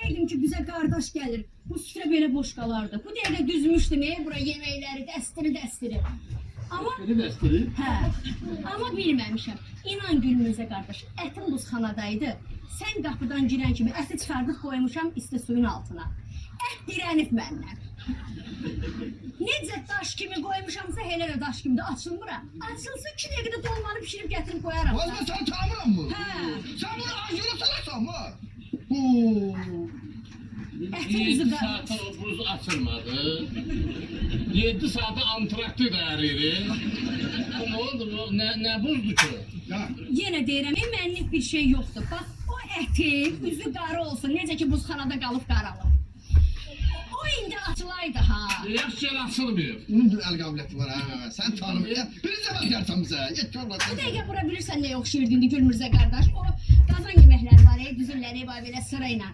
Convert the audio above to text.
bilmirdim ki bizə qardaş gəlir. Bu süfrə belə boş qalardı. Bu dəqiqə düzmüşdüm, bura yeməkləri, dəstiri. Amma hə. Amma bilməmişəm. İnan Gülmüzə qardaş, ətim buzxanadaydı. Sən qapıdan girən kimi əti çıxardıb qoymuşam isti suyun altına. Ət dirənib məndən. Necə daş kimi qoymuşamsa elə də daş kimi də açılmıram. Açılsın 2 dəqiqədə dolmanı pişirib gətirib qoyaram. Vazgeç sen tanımıram mı? Hə. Sen bunu acılı sanırsan mı? Ətin 7 üzü saate o buz açılmadı. 7 saate antraktı dəriri. Ne oldu bu? Ne buzdu ki? Ya. Yenə deyirəm, mənlik bir şey yoxdur. Bax, o ətin üzü qara olsun, necə ki buzxanada qalıb qaralıb. O indi açılaydı ha. Yaxşı yer açılmıyor. Bunun bir el qabiliyyəti var ha. Sen tanımıram. Birinci bak gəlsən bizə. Get gör bax. Bu dəqiqə bura bilirsən nə oxşayırdı indi Gülmürzə qardaş? O qazan yeməkləri var, düzürləri var belə sırayla.